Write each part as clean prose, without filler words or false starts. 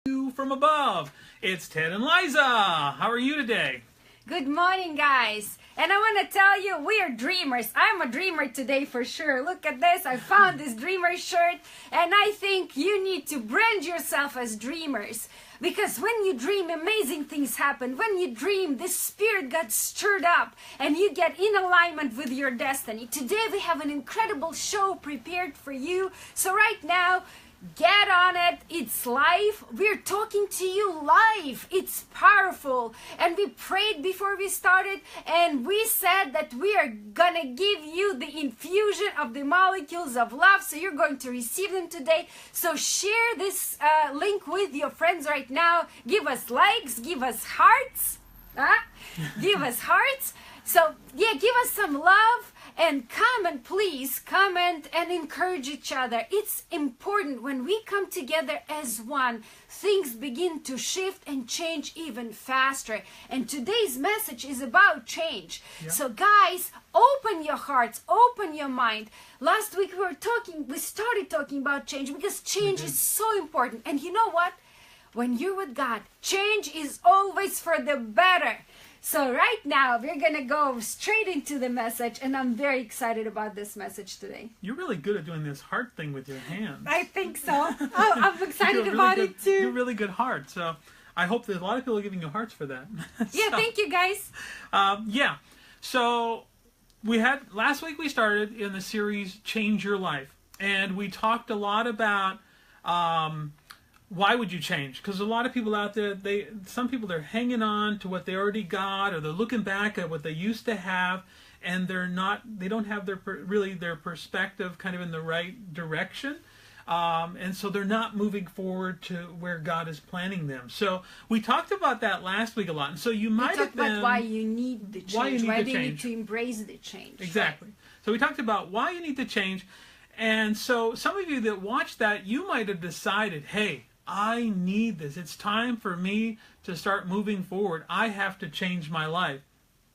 You from above. It's Ted and Liza. How are you today? Good morning, guys. And I want to tell you, we are dreamers. I'm a dreamer today for sure. Look at this. I found this dreamer shirt. And I think you need to brand yourself as dreamers. Because when you dream, amazing things happen. When you dream, the spirit gets stirred up. And you get in alignment with your destiny. Today we have an incredible show prepared for you. So right now, get on it. It's live. We're talking to you live. It's powerful. And we prayed before we started, and we said that we are gonna give you the infusion of the molecules of love. So you're going to receive them today. So share this link with your friends right now. Give us likes, give us hearts. Give us hearts. So yeah, give us some love. And come and please comment and encourage each other. It's important when we come together as one, things begin to shift and change even faster. And today's message is about change. Yeah. So guys, open your hearts, open your mind. Last week we started talking about change because change is so important. And you know what? When you're with God, change is always for the better. So right now, we're going to go straight into the message, and I'm very excited about this message today. You're really good at doing this heart thing with your hands. I think so. I'm excited about it too. You're really good heart, so I hope there's a lot of people giving you hearts for that. Yeah, thank you guys. So last week we started in the series Change Your Life, and we talked a lot about why would you change? Because a lot of people out there, some people, they're hanging on to what they already got, or they're looking back at what they used to have, and they don't have their perspective kind of in the right direction, and so they're not moving forward to where God is planning them. So we talked about that last week a lot, and so you might have been about why you need the change, why you need to embrace the change. Exactly. Right. So we talked about why you need to change, and so some of you that watched that, you might have decided, hey, I need this. It's time for me to start moving forward. I have to change my life.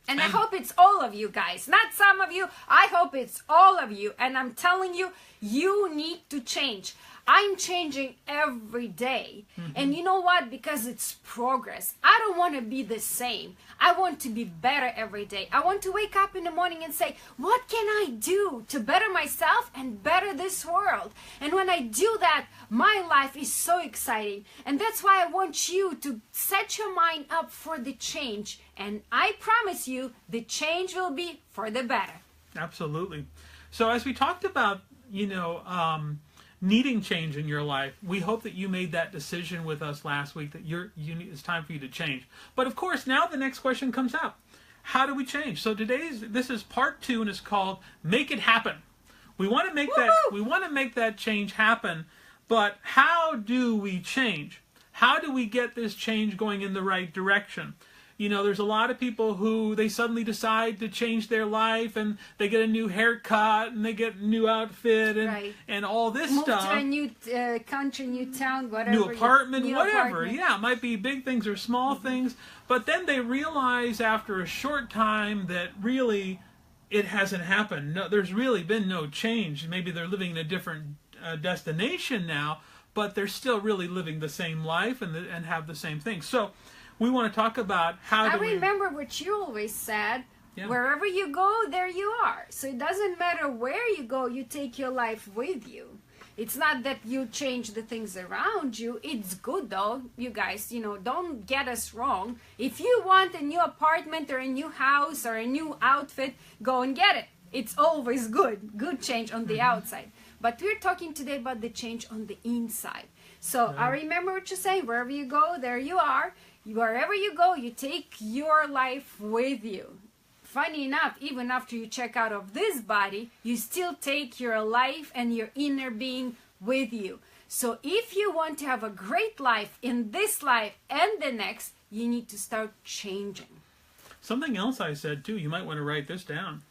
And I hope it's all of you guys, not some of you. I hope it's all of you. And I'm telling you, you need to change. I'm changing every day. And you know what? Because it's progress. I don't want to be the same. I want to be better every day. I want to wake up in the morning and say, what can I do to better myself and better this world? And when I do that, my life is so exciting. And that's why I want you to set your mind up for the change. And I promise you, the change will be for the better. Absolutely. So as we talked about, needing change in your life, we hope that you made that decision with us last week that it's time for you to change. But of course, now the next question comes up. How do we change? So this is part 2, and it's called Make It Happen. We want to make that change happen, but how do we change? How do we get this change going in the right direction? There's a lot of people who they suddenly decide to change their life, and they get a new haircut, and they get a new outfit, and all this stuff. Move to a new country, new town, whatever. New apartment, whatever. Yeah, it might be big things or small things. But then they realize after a short time that really it hasn't happened. No, there's really been no change. Maybe they're living in a different destination now, but they're still really living the same life and have the same things. So we want to talk about I remember what you always said. Yeah. Wherever you go, there you are. So it doesn't matter where you go, you take your life with you. It's not that you change the things around you. It's good though, you guys, don't get us wrong. If you want a new apartment or a new house or a new outfit, go and get it. It's always good. Good change on the outside. But we're talking today about the change on the inside. So I remember what you're saying. Wherever you go, there you are. Wherever you go, you take your life with you. Funny enough, even after you check out of this body, you still take your life and your inner being with you. So if you want to have a great life in this life and the next, you need to start changing. Something else I said too, you might want to write this down.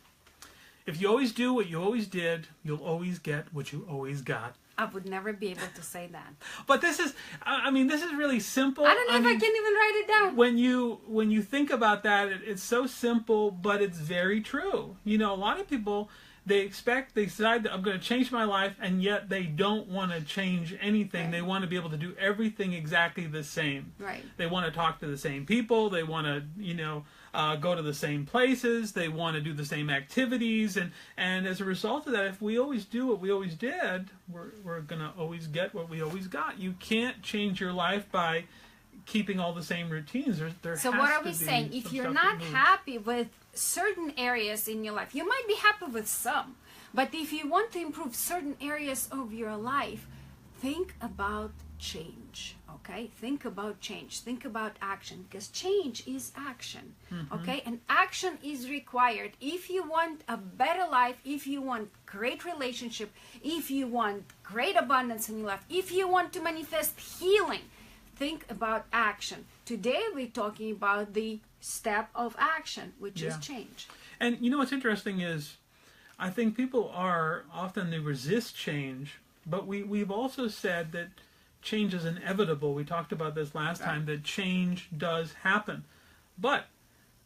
If you always do what you always did, you'll always get what you always got. I would never be able to say that. But this is really simple. I don't know if I can even write it down. When you think about that, it's so simple, but it's very true. A lot of people, they decide that I'm going to change my life, and yet they don't want to change anything. Right. They want to be able to do everything exactly the same. Right. They want to talk to the same people. They want to, go to the same places. They want to do the same activities. And as a result of that, if we always do what we always did, we're going to always get what we always got. You can't change your life by keeping all the same routines. So what are we saying? If you're not happy with certain areas in your life, you might be happy with some, but if you want to improve certain areas of your life, think about change. Okay, think about change, think about action, because change is action. Okay, and action is required if you want a better life, if you want great relationship, if you want great abundance in your life, if you want to manifest healing. Think about action. Today we're talking about the step of action, which is change. And what's interesting is, I think people are often, they resist change, but we've also said that change is inevitable. We talked about this last time, that change does happen. But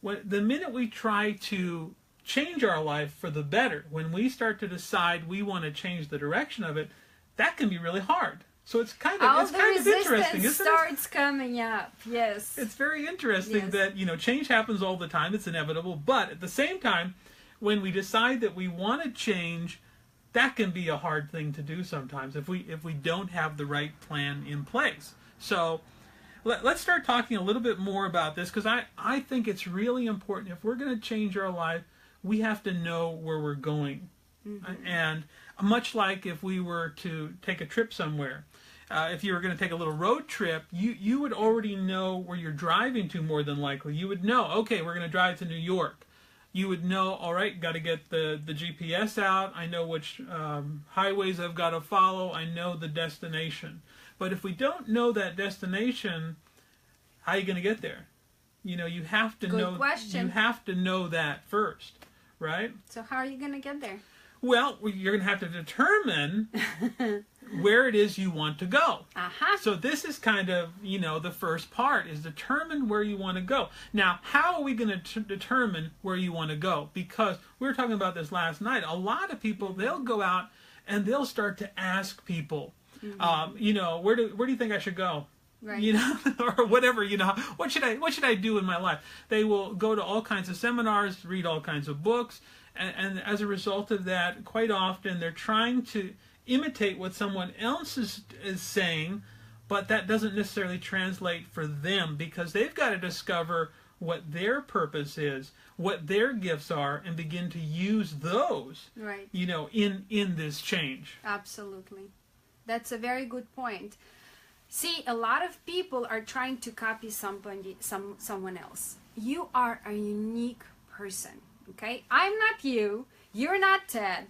the minute we try to change our life for the better, when we start to decide we want to change the direction of it, that can be really hard. So it's kind of interesting, isn't it? Starts coming up. Yes. It's very interesting that change happens all the time. It's inevitable, but at the same time, when we decide that we want to change, that can be a hard thing to do sometimes if we don't have the right plan in place. So let's start talking a little bit more about this, because I think it's really important. If we're going to change our life, we have to know where we're going. And much like if we were to take a trip somewhere, if you were going to take a little road trip, you would already know where you're driving to, more than likely. You would know, okay, we're going to drive to New York. You would know, all right, got to get the GPS out. I know which highways I've got to follow. I know the destination. But if we don't know that destination, how are you going to get there? You have to know. Good question. You have to know that first, right? So how are you going to get there? Well, you're going to have to determine where it is you want to go. So this is kind of, the first part is determine where you want to go. Now, how are we going to determine where you want to go? Because we were talking about this last night. A lot of people, they'll go out and they'll start to ask people, where do you think I should go? Right. Or whatever, what should I do in my life? They will go to all kinds of seminars, read all kinds of books. And as a result of that, quite often they're trying to imitate what someone else is saying, but that doesn't necessarily translate for them, because they've got to discover what their purpose is, what their gifts are, and begin to use those, right, in this change. Absolutely. That's a very good point. See, a lot of people are trying to copy someone else. You are a unique person. Okay, I'm not you. You're not Ted.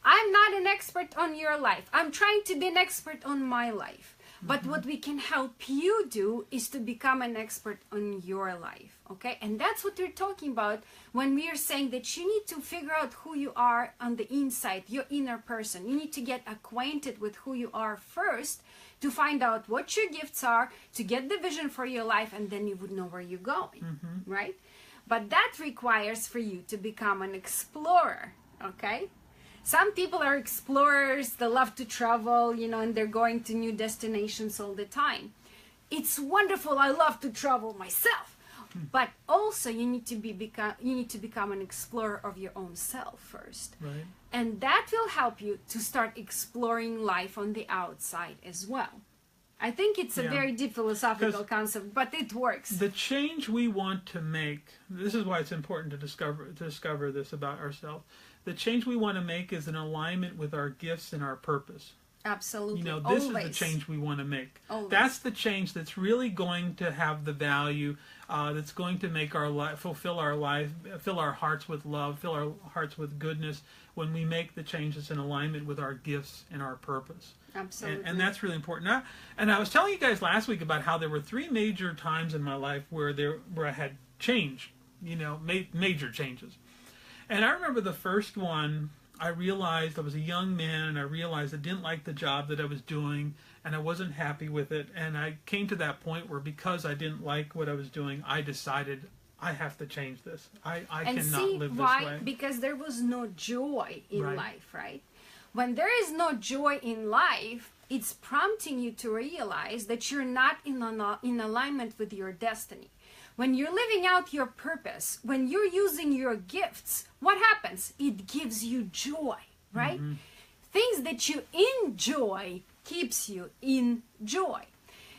I'm not an expert on your life. I'm trying to be an expert on my life. But what we can help you do is to become an expert on your life. Okay, and that's what we're talking about when we are saying that you need to figure out who you are on the inside, your inner person. You need to get acquainted with who you are first to find out what your gifts are, to get the vision for your life, and then you would know where you're going, right? But that requires for you to become an explorer, okay? Some people are explorers, they love to travel, and they're going to new destinations all the time. It's wonderful, I love to travel myself. But also you need to become an explorer of your own self first. Right. And that will help you to start exploring life on the outside as well. I think it's a very deep philosophical concept, but it works. The change we want to make, this is why it's important to discover this about ourselves. The change we want to make is in alignment with our gifts and our purpose. Absolutely. This is the change we want to make. Always. That's the change that's really going to have the value, that's going to make our life, fulfill our life, fill our hearts with love, fill our hearts with goodness, when we make the changes in alignment with our gifts and our purpose. Absolutely. And that's really important. And I was telling you guys last week about how there were 3 major times in my life where I had change, major changes. And I remember the first one, I realized I was a young man, and I realized I didn't like the job that I was doing, and I wasn't happy with it. And I came to that point where, because I didn't like what I was doing, I decided I have to change this. I And cannot see live why? this way. Because there was no joy in Right. life, right? When there is no joy in life, it's prompting you to realize that you're not in alignment with your destiny. When you're living out your purpose, when you're using your gifts, what happens? It gives you joy, right? Things that you enjoy keeps you in joy.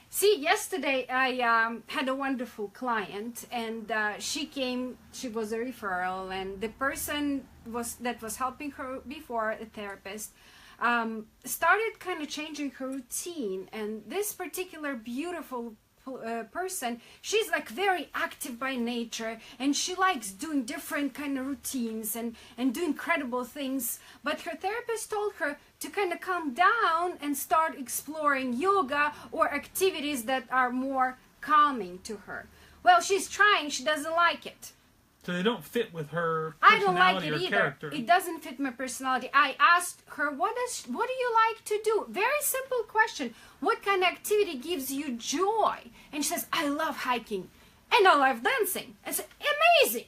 See, yesterday I had a wonderful client, and she came. She was a referral, and the person that was helping her before, a therapist, started kind of changing her routine. And this particular beautiful person, she's like very active by nature, and she likes doing different kind of routines and do incredible things. But her therapist told her to kind of calm down and start exploring yoga or activities that are more calming to her. Well, she's trying, she doesn't like it. So they don't fit with her I don't like personality it or either. character. It doesn't fit my personality. I asked her, what do you like to do? Very simple question. What kind of activity gives you joy? And she says, I love hiking and I love dancing. I said, amazing.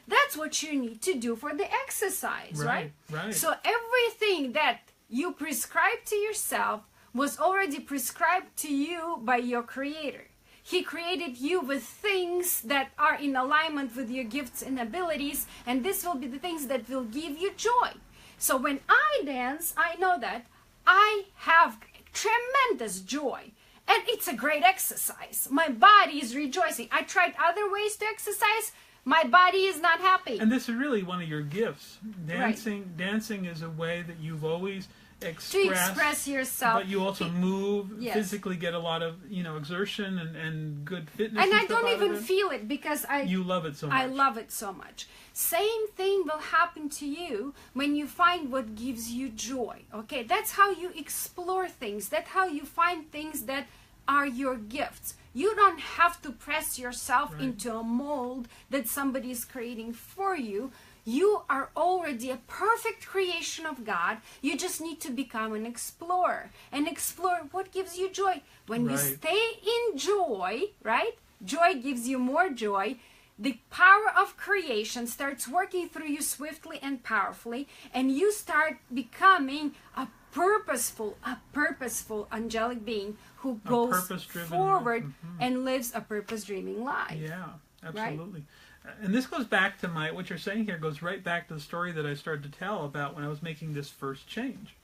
That's what you need to do for the exercise, right? Right. So everything that you prescribe to yourself was already prescribed to you by your Creator. He created you with things that are in alignment with your gifts and abilities, and this will be the things that will give you joy. So when I dance, I know that I have tremendous joy, and it's a great exercise. My body is rejoicing. I tried other ways to exercise. My body is not happy. And this is really one of your gifts. Dancing is a way that you've always To express yourself. But you also move, Yes. physically get a lot of, exertion and good fitness. And I stuff don't out of even it. feel it because You love it so much. I love it so much. Same thing will happen to you when you find what gives you joy. Okay, that's how you explore things. That's how you find things that are your gifts. You don't have to press yourself Right. into a mold that somebody is creating for you. You are already a perfect creation of God. You just need to become an explorer and explore what gives you joy. When you Right. stay in joy, right? Joy gives you more joy. The power of creation starts working through you swiftly and powerfully, and you start becoming a purposeful angelic being who goes purpose-driven, forward and lives a purpose-dreaming life. Yeah, absolutely. And this goes back to what you're saying here goes right back to the story that I started to tell about when I was making this first change.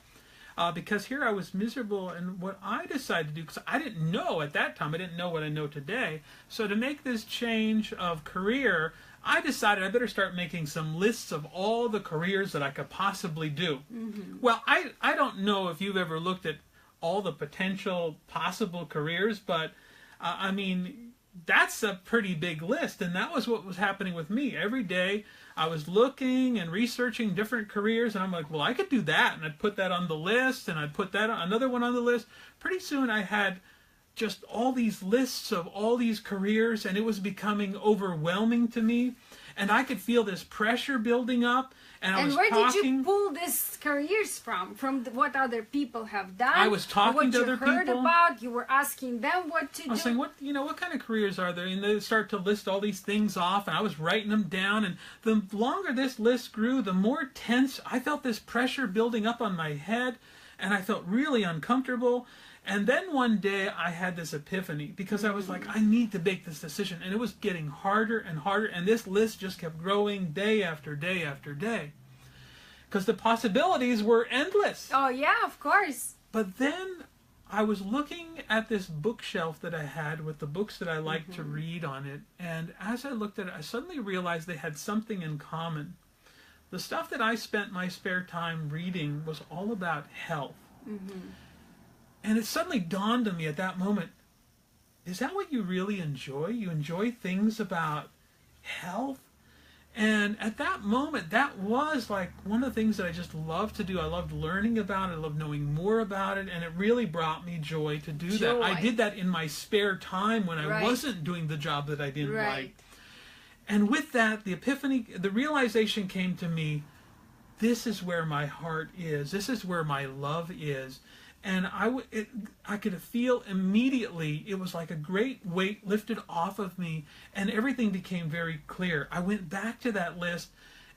Because here I was miserable, and what I decided to do, because I didn't know at that time, I didn't know what I know today, so to make this change of career, I decided I better start making some lists of all the careers that I could possibly do. Well, I don't know if you've ever looked at all the potential possible careers, but I mean, that's a pretty big list, and that was what was happening with me. Every day I was looking and researching different careers, and I'm like, well, I could do that, and I'd put that on the list, and I'd put that another one on the list. Pretty soon I had just all these lists of all these careers, and it was becoming overwhelming to me, and I could feel this pressure building up. And where did you pull these careers from? From what other people have done? I was talking to other people. What you heard people. about? You were asking them what to do. I was saying, what kind of careers are there? And they start to list all these things off, and I was writing them down. And the longer this list grew, the more tense I felt this pressure building up on my head, and I felt really uncomfortable. And then one day I had this epiphany, because I was like, I need to make this decision. And it was getting harder and harder, and this list just kept growing day after day after day. Because the possibilities were endless. Oh, yeah, of course. But then I was looking at this bookshelf that I had with the books that I liked to read on it. And as I looked at it, I suddenly realized they had something in common. The stuff that I spent my spare time reading was all about health. And it suddenly dawned on me at that moment, is that what you really enjoy? You enjoy things about health? And at that moment, that was like one of the things that I just loved to do. I loved learning about it. I loved knowing more about it. And it really brought me joy to do that. I did that in my spare time when I wasn't doing the job that I didn't like. And with that, the epiphany, the realization came to me, this is where my heart is. This is where my love is. And I could feel immediately, it was like a great weight lifted off of me, and everything became very clear. I went back to that list,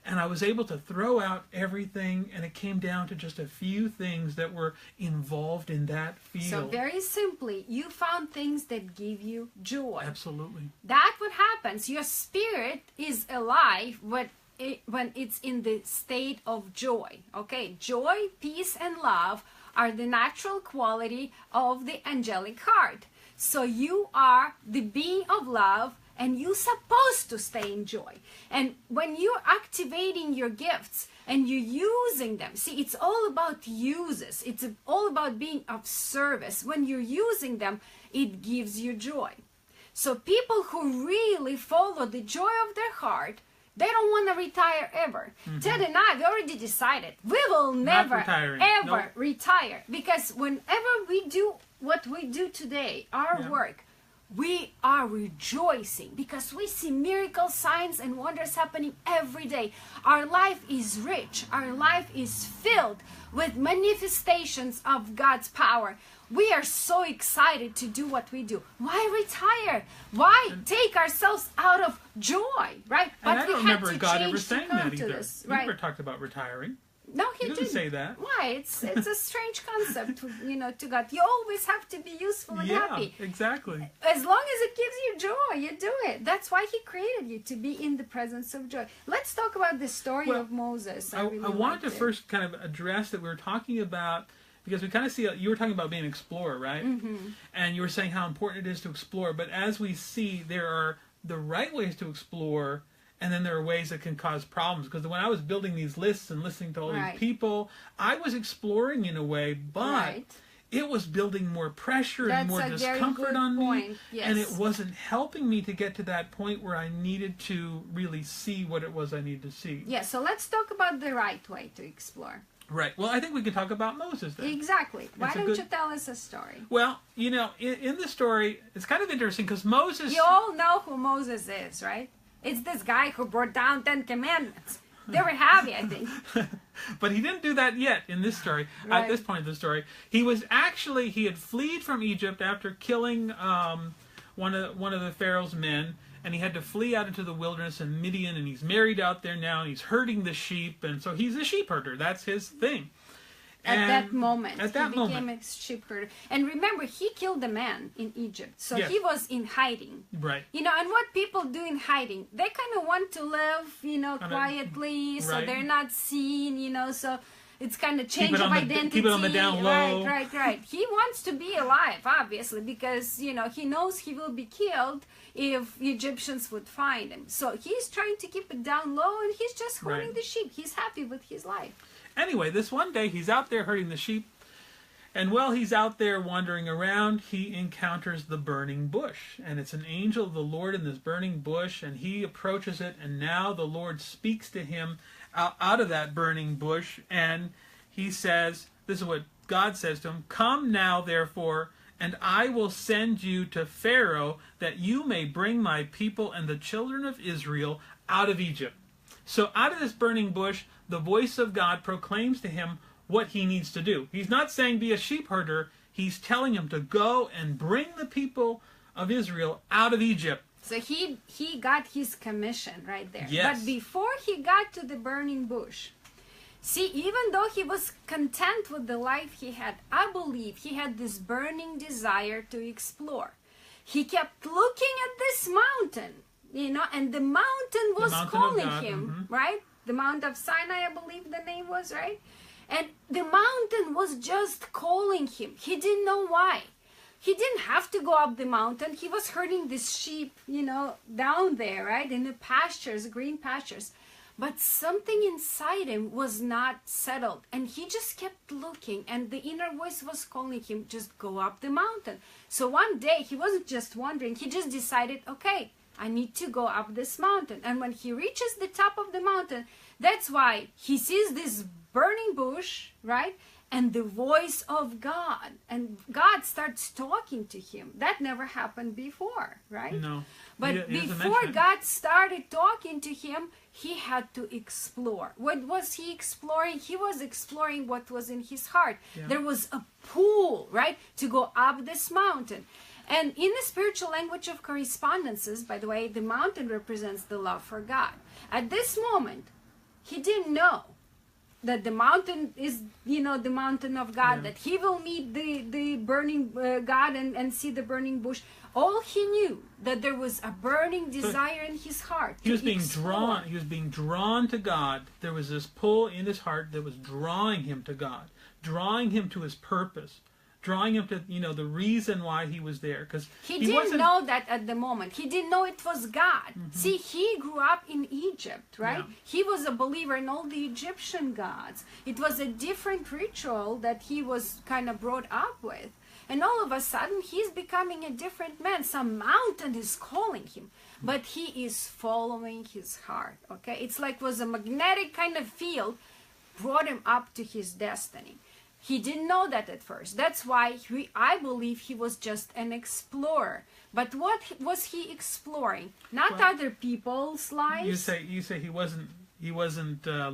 and I was able to throw out everything, and it came down to just a few things that were involved in that field. So very simply, you found things that give you joy. Absolutely. That's what happens. Your spirit is alive when it's in the state of joy. Okay, joy, peace, and love are the natural quality of the angelic heart. So you are the being of love, and you're supposed to stay in joy. And when you're activating your gifts and you're using them, see, it's all about uses. It's all about being of service. When you're using them, it gives you joy. So people who really follow the joy of their heart, they don't want to retire ever. Ted and I, we already decided we will never, ever retire. Because whenever we do what we do today, our work, we are rejoicing because we see miracles, signs, and wonders happening every day. Our life is rich. Our life is filled with manifestations of God's power. We are so excited to do what we do. Why retire? Why take ourselves out of joy, right? And I don't remember God ever saying that either. He never talked about retiring. No, he didn't say that. Why? It's a strange concept, to God. You always have to be useful and happy. Yeah, exactly. As long as it gives you joy, you do it. That's why he created you, to be in the presence of joy. Let's talk about the story of Moses. I wanted to first kind of address that we were talking about, because we kind of see, you were talking about being an explorer, right? Mm-hmm. And you were saying how important it is to explore. But as we see, there are the right ways to explore, and then there are ways that can cause problems. Because when I was building these lists and listening to all these people, I was exploring in a way, but it was building more pressure and more discomfort on me. Yes. And it wasn't helping me to get to that point where I needed to really see what it was I needed to see. Yeah, so let's talk about the right way to explore. Right. Well, I think we can talk about Moses then. Exactly. Why don't you tell us a story? Well, in the story, it's kind of interesting because Moses... You all know who Moses is, right? It's this guy who brought down 10 commandments. They were heavy, I think. But he didn't do that yet in this story. Right. At this point of the story, he had fled from Egypt after killing one of the Pharaoh's men, and he had to flee out into the wilderness in Midian, and he's married out there now, and he's herding the sheep, and so he's a sheep herder. That's his thing. At that moment, he became a sheep herder. And remember, he killed a man in Egypt, so he was in hiding. Right. And what people do in hiding, they kind of want to live, quietly, so they're not seen, so it's kind of change of identity. Keep it on the down low. Right. He wants to be alive, obviously, because, he knows he will be killed if Egyptians would find him. So he's trying to keep it down low, and he's just herding the sheep. He's happy with his life. Anyway, this one day, he's out there herding the sheep, and while he's out there wandering around, he encounters the burning bush. And it's an angel of the Lord in this burning bush, and he approaches it, and now the Lord speaks to him out of that burning bush, and he says, this is what God says to him, "Come now, therefore, and I will send you to Pharaoh, that you may bring my people and the children of Israel out of Egypt." So out of this burning bush, the voice of God proclaims to him what he needs to do. He's not saying be a sheep herder. He's telling him to go and bring the people of Israel out of Egypt. So he got his commission right there. Yes. But before he got to the burning bush, see, even though he was content with the life he had, I believe he had this burning desire to explore. He kept looking at this mountain, and the mountain was calling him, right? The Mount of Sinai, I believe the name was, right? And the mountain was just calling him. He didn't know why. He didn't have to go up the mountain. He was herding this sheep, down there, right? In the pastures, green pastures. But something inside him was not settled. And he just kept looking. And the inner voice was calling him, just go up the mountain. So one day, he wasn't just wandering. He just decided, okay, I need to go up this mountain. And when he reaches the top of the mountain, that's why he sees this burning bush, right? and the voice of God, and God starts talking to him. That never happened before, right? No. But He doesn't before mention it. God started talking to him, he had to explore. What was he exploring? He was exploring what was in his heart. Yeah. There was a pull, right, to go up this mountain. And in the spiritual language of correspondences, by the way, the mountain represents the love for God. At this moment, he didn't know that the mountain is, the mountain of God, Yeah. that he will meet the burning God and see the burning bush. All he knew, that there was a burning desire in his heart. He was to being explore. drawn. He was being drawn to God. There was this pull in his heart that was drawing him to God, drawing him to his purpose, drawing him to the reason why he was there. Because He didn't know that at the moment. He didn't know it was God. See, he grew up in Egypt, right? Yeah. He was a believer in all the Egyptian gods. It was a different ritual that he was kind of brought up with. And all of a sudden, he's becoming a different man. Some mountain is calling him, but he is following his heart, okay? It's like was a magnetic kind of field brought him up to his destiny. He didn't know that at first. That's why I believe he was just an explorer. But what was he exploring? Not Well, other people's lives. you say he wasn't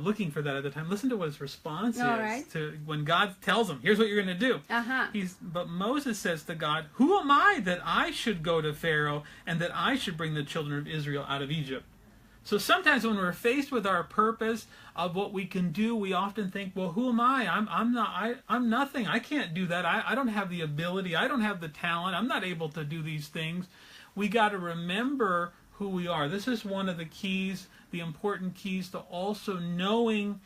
looking for that at the time. Listen to what his response All is right. to when God tells him, "Here's what you're going to do." Uh-huh. But Moses says to God, "Who am I that I should go to Pharaoh and that I should bring the children of Israel out of Egypt?" So sometimes when we're faced with our purpose of what we can do, we often think, "Well, who am I? I'm nothing. I can't do that. I don't have the ability. I don't have the talent. I'm not able to do these things." We got to remember who we are. This is one of the keys, the important keys to also knowing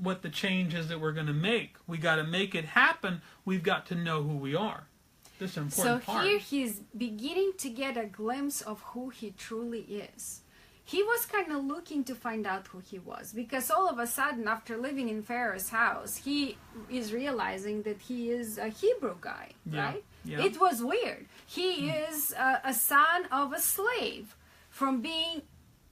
what the change is that we're going to make. We got to make it happen. We've got to know who we are. This is an important part. Here he's beginning to get a glimpse of who he truly is. He was kind of looking to find out who he was, because all of a sudden, after living in Pharaoh's house, he is realizing that he is a Hebrew guy, Yeah, right? yeah. It was weird. He is a son of a slave from being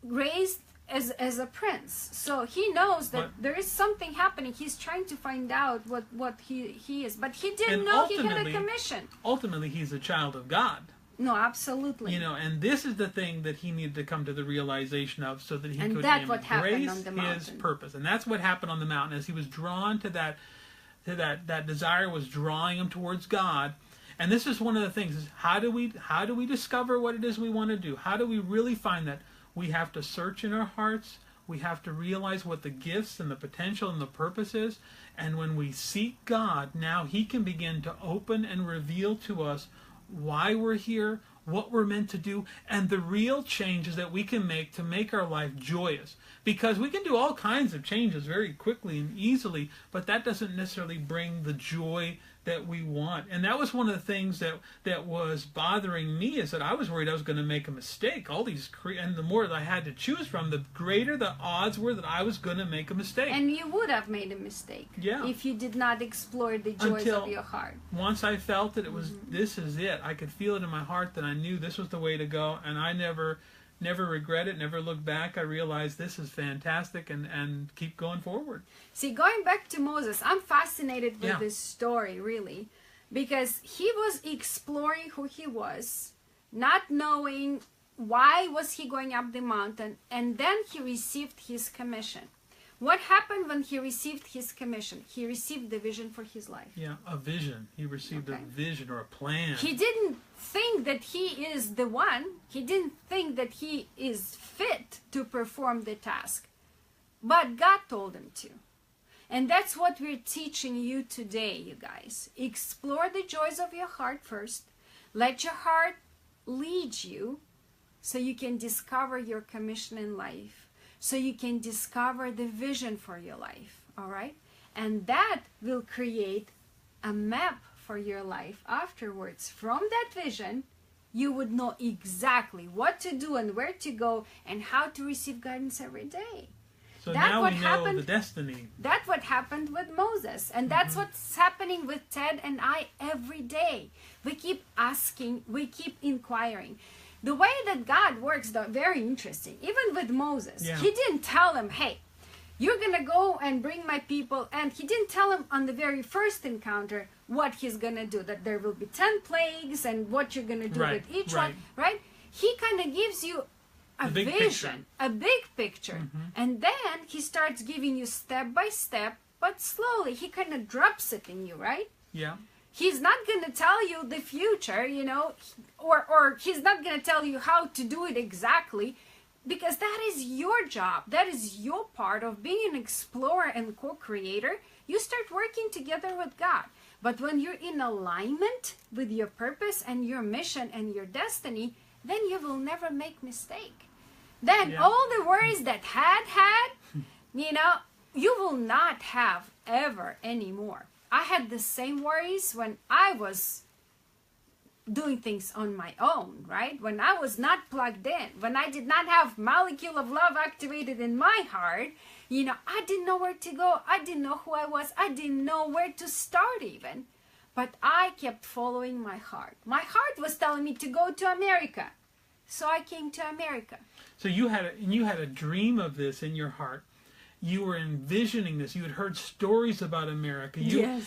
raised as a prince. So he knows that there is something happening. He's trying to find out what he is. But he didn't And know he had a ultimately- commission. Ultimately, he's a child of God. No, absolutely. And this is the thing that he needed to come to the realization of, so that he And could that's what happened embrace on the his mountain. purpose. And that's what happened on the mountain, as he was drawn to that desire was drawing him towards God. And this is one of the things: is how do we discover what it is we want to do? How do we really find that? We have to search in our hearts. We have to realize what the gifts and the potential and the purpose is. And when we seek God, now he can begin to open and reveal to us why we're here, what we're meant to do, and the real changes that we can make to make our life joyous. Because we can do all kinds of changes very quickly and easily, but that doesn't necessarily bring the joy that we want. And that was one of the things that was bothering me, is that I was worried I was going to make a mistake. And the more that I had to choose from, the greater the odds were that I was going to make a mistake. And you would have made a mistake if you did not explore the joys of your heart. Once I felt that it was, this is it. I could feel it in my heart that I knew this was the way to go, and I never regret it, never look back. I realized this is fantastic, and keep going forward. See, going back to Moses, I'm fascinated with Yeah. this story, really, because he was exploring who he was, not knowing why was he going up the mountain, and then he received his commission. What happened when he received his commission? He received the vision for his life. Yeah, a vision. He received Okay. a vision or a plan. He didn't think that he is the one. He didn't think that he is fit to perform the task. But God told him to. And that's what we're teaching you today, you guys. Explore the joys of your heart first. Let your heart lead you so you can discover your commission in life. So you can discover the vision for your life. All right? And that will create a map for your life afterwards. From that vision, you would know exactly what to do and where to go and how to receive guidance every day. So That's now what we know happened. the destiny. That's what happened with Moses. And that's what's happening with Ted and I every day. We keep asking, we keep inquiring. The way that God works, though, very interesting. Even with Moses, Yeah. he didn't tell him, hey, you're going to go and bring my people. And he didn't tell him on the very first encounter what he's going to do, that there will be 10 plagues and what you're going to do with each one, right? He kind of gives you a vision, a big picture. And then he starts giving you step by step, but slowly. He kind of drops it in you, right? Yeah. He's not going to tell you the future, you know, or he's not going to tell you how to do it exactly, because that is your job. That is your part of being an explorer and co-creator. You start working together with God. But when you're in alignment with your purpose and your mission and your destiny, then you will never make mistake. Then all the worries that had, you know, you will not have ever anymore. I had the same worries when I was doing things on my own, right? When I was not plugged in, when I did not have molecule of love activated in my heart, you know, I didn't know where to go. I didn't know who I was. I didn't know where to start even. But I kept following my heart. My heart was telling me to go to America. So I came to America. So you had a dream of this in your heart. You were envisioning this. You had heard stories about America.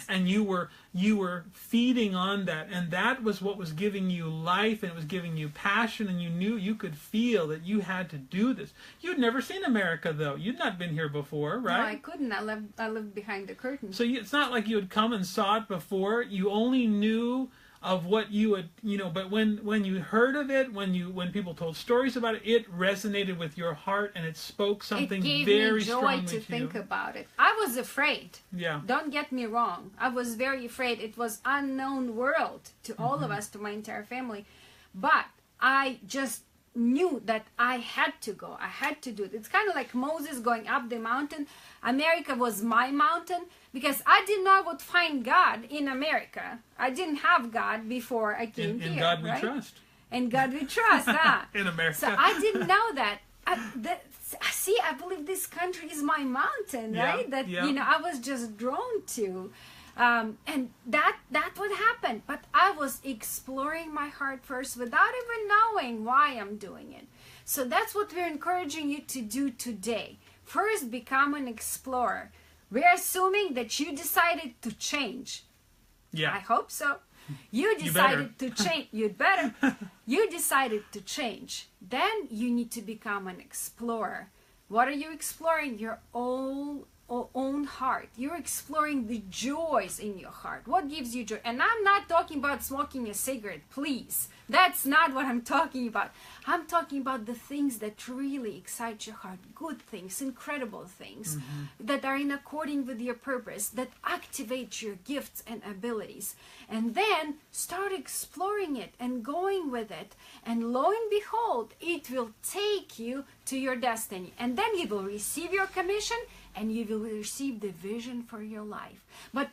And you were feeding on that. And that was what was giving you life, and it was giving you passion, and you knew, you could feel that you had to do this. You'd never seen America, though. You'd not been here before, right? No, I couldn't. I lived behind the curtain. So it's not like you had come and saw it before. You only knew of what you had, you know, but when you heard of it, when people told stories about it, it resonated with your heart, and it spoke something very strongly to you. It gave me joy to think about it. I was afraid. Yeah. Don't get me wrong. I was very afraid. It was unknown world to all of us, to my entire family. But I just knew that I had to go. I had to do it. It's kind of like Moses going up the mountain. America was my mountain, because I didn't know I would find God in America. I didn't have God before I came here. In God we right? trust. In God we trust, huh? In America. So I didn't know that. See, I believe this country is my mountain, right? That you know, I was just drawn to. And that would happen. But I was exploring my heart first without even knowing why I'm doing it. So that's what we're encouraging you to do today. First, become an explorer. We're assuming that you decided to change. Yeah. I hope so. You decided to change. You'd better. You decided to change. Then you need to become an explorer. What are you exploring? Your own heart. You're exploring the joys in your heart. What gives you joy? And I'm not talking about smoking a cigarette, please. That's not what I'm talking about. I'm talking about the things that really excite your heart. Good things, incredible things that are in according with your purpose, that activate your gifts and abilities. And then start exploring it and going with it. And lo and behold, it will take you to your destiny. And then you will receive your commission, and you will receive the vision for your life. But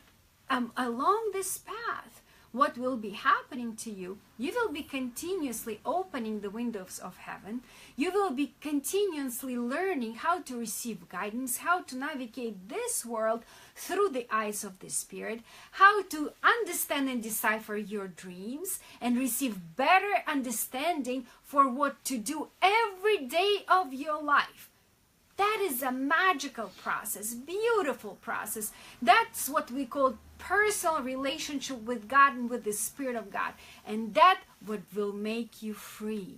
along this path, what will be happening to you, you will be continuously opening the windows of heaven. You will be continuously learning how to receive guidance, how to navigate this world through the eyes of the Spirit, how to understand and decipher your dreams, and receive better understanding for what to do every day of your life. That is a magical process, beautiful process. That's what we call personal relationship with God and with the Spirit of God. And that what will make you free.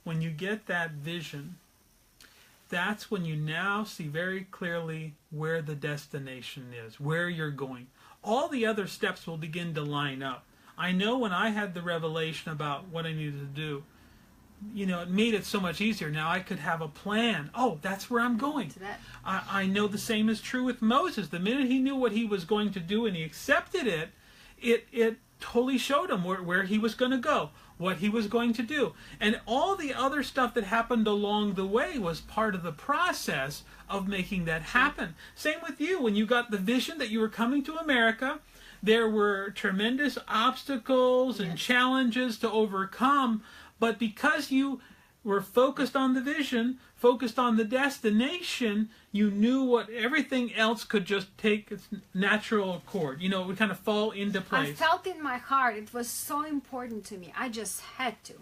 When you get that vision, that's when you now see very clearly where the destination is, where you're going. All the other steps will begin to line up. I know when I had the revelation about what I needed to do, you know, it made it so much easier. Now I could have a plan. Oh, that's where I'm going. I know the same is true with Moses. The minute he knew what he was going to do and he accepted it, it totally showed him where he was going to go, what he was going to do. And all the other stuff that happened along the way was part of the process of making that happen. Same with you. When you got the vision that you were coming to America, there were tremendous obstacles and challenges to overcome. But because you were focused on the vision, focused on the destination, you knew what everything else could just take its natural accord. You know, it would kind of fall into I place. felt in my heart it was so important to me. I just had to.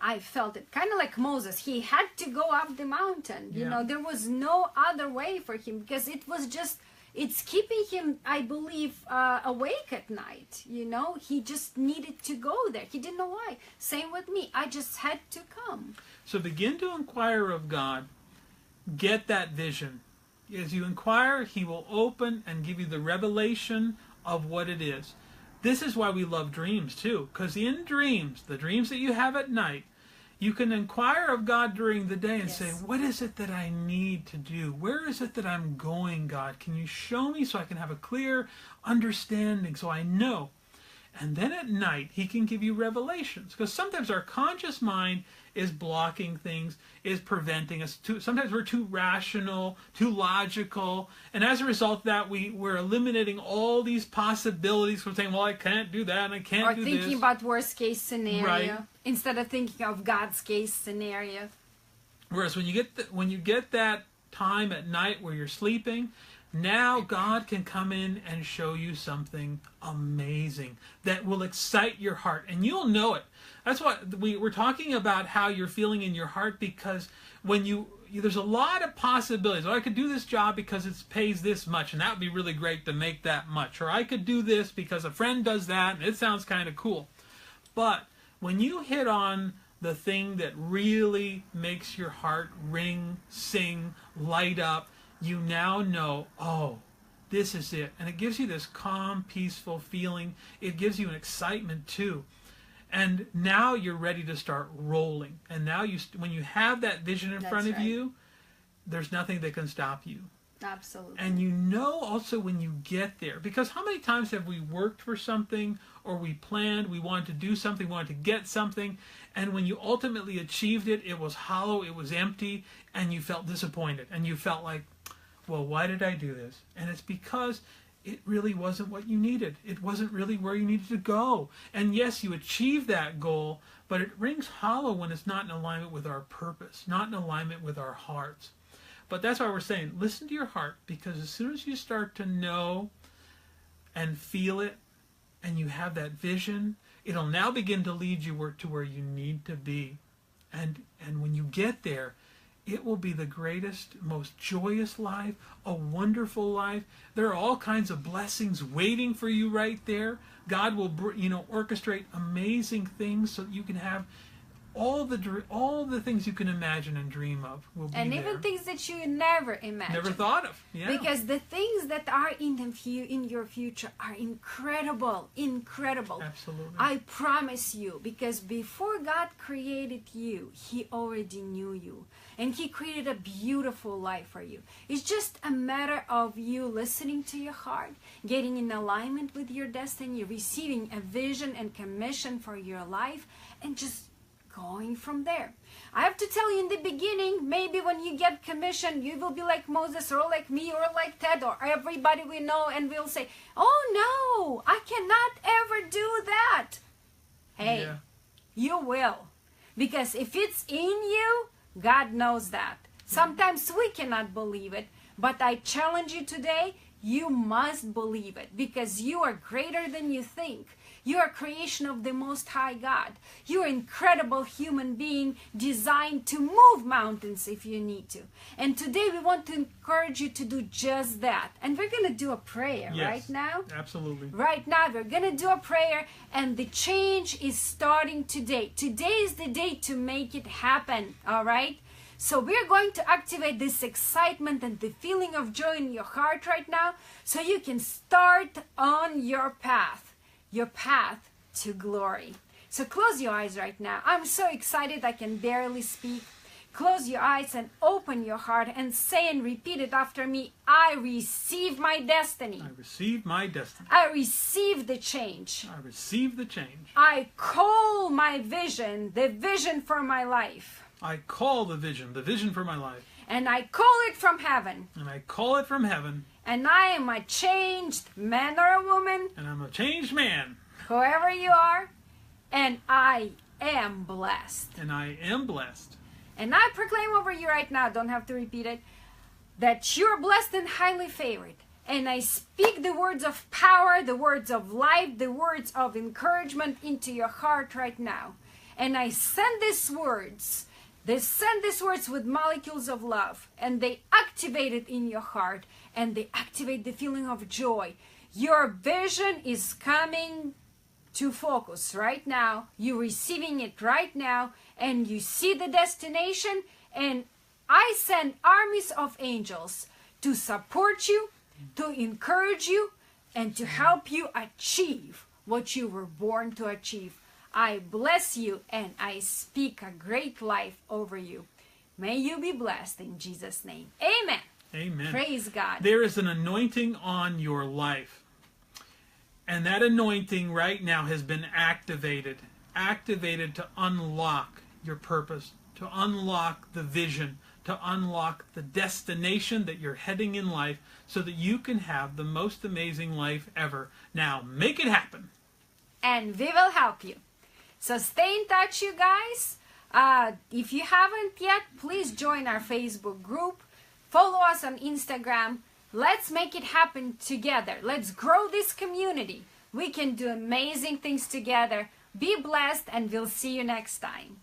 I felt it. Kind of like Moses. He had to go up the mountain. You Yeah. know, there was no other way for him because it was just, it's keeping him, I believe, awake at night. You know, he just needed to go there. He didn't know why. Same with me. I just had to come. So begin to inquire of God. Get that vision. As you inquire, He will open and give you the revelation of what it is. This is why we love dreams too, because in dreams, the dreams that you have at night, you can inquire of God during the day and Yes. say, what is it that I need to do? Where is it that I'm going, God? Can you show me so I can have a clear understanding so I know? And then at night, He can give you revelations. Because sometimes our conscious mind is blocking things, is preventing us. Sometimes we're too rational, too logical. And as a result of that, we're eliminating all these possibilities from saying, well, I can't do that and I can't Or do thinking this. about worst case scenario Right. instead of thinking of God's case scenario. Whereas when you get that time at night where you're sleeping, now God can come in and show you something amazing that will excite your heart, and you'll know it. That's what we're talking about, how you're feeling in your heart, because when there's a lot of possibilities. Oh, I could do this job because it pays this much, and that would be really great to make that much. Or I could do this because a friend does that, and it sounds kind of cool. But when you hit on the thing that really makes your heart ring, sing, light up, you now know, oh, this is it. And it gives you this calm, peaceful feeling. It gives you an excitement too. And now you're ready to start rolling. And now when you have that vision in That's front of right. you, there's nothing that can stop you. Absolutely. And you know also when you get there, because how many times have we worked for something, or we planned, we wanted to do something, we wanted to get something, and when you ultimately achieved it, it was hollow, it was empty, and you felt disappointed, and you felt like, well, why did I do this? And it's because it really wasn't what you needed. It wasn't really where you needed to go. And yes, you achieved that goal, but it rings hollow when it's not in alignment with our purpose, not in alignment with our hearts. But that's why we're saying, listen to your heart, because as soon as you start to know and feel it, and you have that vision, it'll now begin to lead you to where you need to be. And when you get there, it will be the greatest, most joyous life, a wonderful life. There are all kinds of blessings waiting for you right there. God will, orchestrate amazing things so that you can have all the things you can imagine and dream of will be And there. even things that you never imagined. Never thought of. Yeah. Because the things that are in your future are incredible. Absolutely. I promise you, because before God created you, He already knew you. And He created a beautiful life for you. It's just a matter of you listening to your heart, getting in alignment with your destiny, receiving a vision and commission for your life, and just going from there. I have to tell you, in the beginning, maybe when you get commissioned, you will be like Moses, or like me, or like Ted, or everybody we know, and we'll say, oh no, I cannot ever do that. Hey, Yeah. you will. Because if it's in you, God knows that. Sometimes we cannot believe it, but I challenge you today, you must believe it, because you are greater than you think. You are a creation of the Most High God. You are an incredible human being designed to move mountains if you need to. And today we want to encourage you to do just that. And we're going to do a prayer Yes. right now. Absolutely. Right now, we're going to do a prayer, and the change is starting today. Today is the day to make it happen, all right? So we're going to activate this excitement and the feeling of joy in your heart right now, so you can start on your path to glory. So close your eyes right now. I'm so excited I can barely speak. Close your eyes and open your heart and say and repeat it after me. I receive my destiny. I receive my destiny. I receive the change. I receive the change. I call my vision, the vision for my life. I call the vision for my life. And I call it from heaven. And I call it from heaven. And I am a changed man or a woman, And I'm a changed man. whoever you are. And I am blessed. And I am blessed. And I proclaim over you right now, don't have to repeat it, that you're blessed and highly favored. And I speak the words of power, the words of life, the words of encouragement into your heart right now. And I send these words. They send these words with molecules of love. And they activate it in your heart. And they activate the feeling of joy. Your vision is coming to focus right now. You're receiving it right now. And you see the destination. And I send armies of angels to support you, to encourage you, and to help you achieve what you were born to achieve. I bless you and I speak a great life over you. May you be blessed in Jesus' name. Amen. Amen. Praise God. There is an anointing on your life. And that anointing right now has been activated to unlock your purpose, to unlock the vision, to unlock the destination that you're heading in life so that you can have the most amazing life ever. Now, make it happen. And we will help you. So stay in touch, you guys. If you haven't yet, please join our Facebook group. Follow us on Instagram. Let's make it happen together. Let's grow this community. We can do amazing things together. Be blessed, and we'll see you next time.